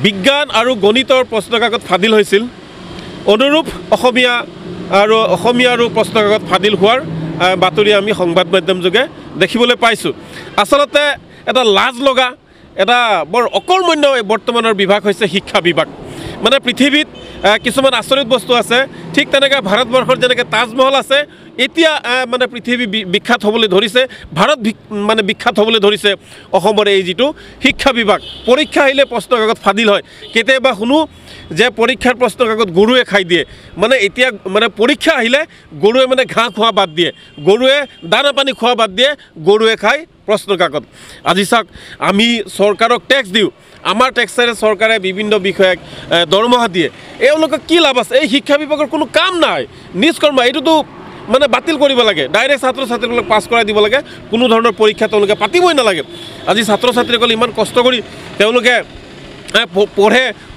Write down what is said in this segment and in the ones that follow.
বিজ্ঞান আৰু গণিতৰ প্ৰশ্নকাকত ফাদিল হৈছিল অনুৰূপ অসমীয়া আৰু প্ৰশ্নকাকত ফাদিল হোৱাৰ বাতৰি আমি সংবাদ মাধ্যম যোগে দেখিবলৈ পাইছোঁ আসলতে এটা লাজ লগা এটা বৰ অকৰ্মণ্য বৰ্তমানৰ বিভাগ হৈছে শিক্ষা বিভাগ মানে পৃথিৱীত কিছুমান আচৰিত বস্তু আছে ঠিক তেনেকৈ ভাৰতবৰ্ষৰ যেনেকৈ তাজমহল আছে এতিয়া মানে পৃথিৱী বিখ্যাত হ'বলৈ ধৰিছে ভাৰত মানে বিখ্যাত হ'বলৈ ধৰিছে অসমৰ এই যিটো শিক্ষা বিভাগ পৰীক্ষা আহিলে প্ৰশ্নকাকত ফাদিল হয় কেতিয়াবা শুনো যে পৰীক্ষাৰ প্ৰশ্নকাকত গৰুৱে খাই দিয়ে মানে এতিয়া মানে পৰীক্ষা আহিলে গৰুৱে মানে ঘাঁহ খোৱা বাদ দিয়ে গৰুৱে দানা পানী খোৱা বাদ দিয়ে গৰুৱে খায় প্ৰশ্নকাকত আজি চাওক আমি চৰকাৰক টেক্স দিওঁ আমাৰ টেক্সেৰে চৰকাৰে বিভিন্ন বিষয়ক দৰমহা দিয়ে এওঁলোকক কি লাভ আছে এই শিক্ষা বিভাগৰ কোনো কাম নাই নিষ্কৰ্ম এইটোতো মানে বাতিল কৰিব লাগে ডাইৰেক্ট ছাত্ৰ ছাত্ৰীসকলক পাছ কৰাই দিব লাগে কোনো ধৰণৰ পৰীক্ষা তেওঁলোকে পাতিবই নালাগে আজি ছাত্ৰ ছাত্ৰীসকলে ইমান কষ্ট কৰি তেওঁলোকে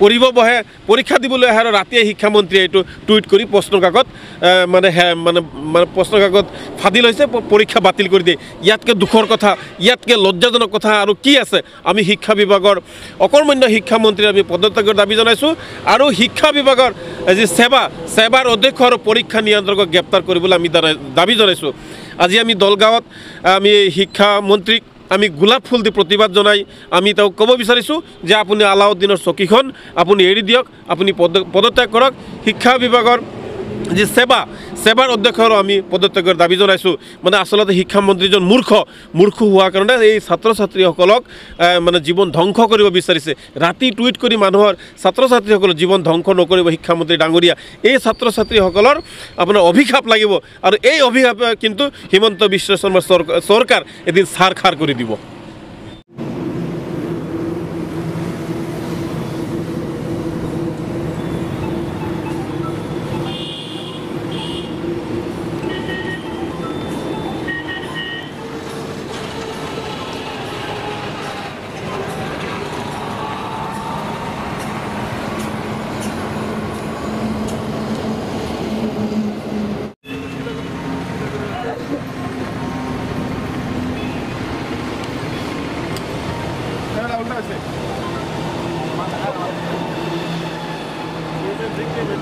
পঢ়িব বহে পৰীক্ষা দিবলৈ আহে আৰু ৰাতিয়ে শিক্ষামন্ত্ৰীয়ে এইটো টুইট কৰি প্ৰশ্নকাকত মানে প্ৰশ্নকাকত ফাদিল হৈছে পৰীক্ষা বাতিল কৰি দিয়ে ইয়াতকৈ দুখৰ কথা ইয়াতকৈ লজ্জাজনক কথা আৰু কি আছে আমি শিক্ষা বিভাগৰ অকৰ্মণ্য শিক্ষামন্ত্ৰীৰ আমি পদত্যাগৰ দাবী জনাইছোঁ আৰু শিক্ষা বিভাগৰ যি সেৱাৰ অধ্যক্ষ আৰু পৰীক্ষা নিয়ন্ত্ৰকক গ্ৰেপ্তাৰ কৰিবলৈ আমি দাবী জনাইছোঁ আজি আমি দলগাঁৱত আমি শিক্ষামন্ত্ৰীক আমি গোলাপ ফুল দি প্ৰতিবাদ জনাই আমি তেওঁক ক'ব বিচাৰিছোঁ যে আপুনি আলাউদ্দিনৰ চকীখন আপুনি এৰি দিয়ক আপুনি পদত্যাগ কৰক শিক্ষা বিভাগৰ যি সেৱাৰ অধ্যক্ষৰো আমি পদত্যাগৰ দাবী জনাইছোঁ মানে আচলতে শিক্ষামন্ত্ৰীজন মূৰ্খ হোৱাৰ কাৰণে এই ছাত্ৰ ছাত্ৰীসকলক মানে জীৱন ধ্বংস কৰিব বিচাৰিছে ৰাতি টুইট কৰি মানুহৰ ছাত্ৰ ছাত্ৰীসকলৰ জীৱন ধ্বংস নকৰিব শিক্ষামন্ত্ৰী ডাঙৰীয়া এই ছাত্ৰ ছাত্ৰীসকলৰ আপোনাৰ অভিশাপ লাগিব আৰু এই অভিশাপ কিন্তু হিমন্ত বিশ্ব শৰ্মাৰ চৰকাৰ এদিন ছাৰখাৰ কৰি দিব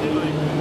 Gracias.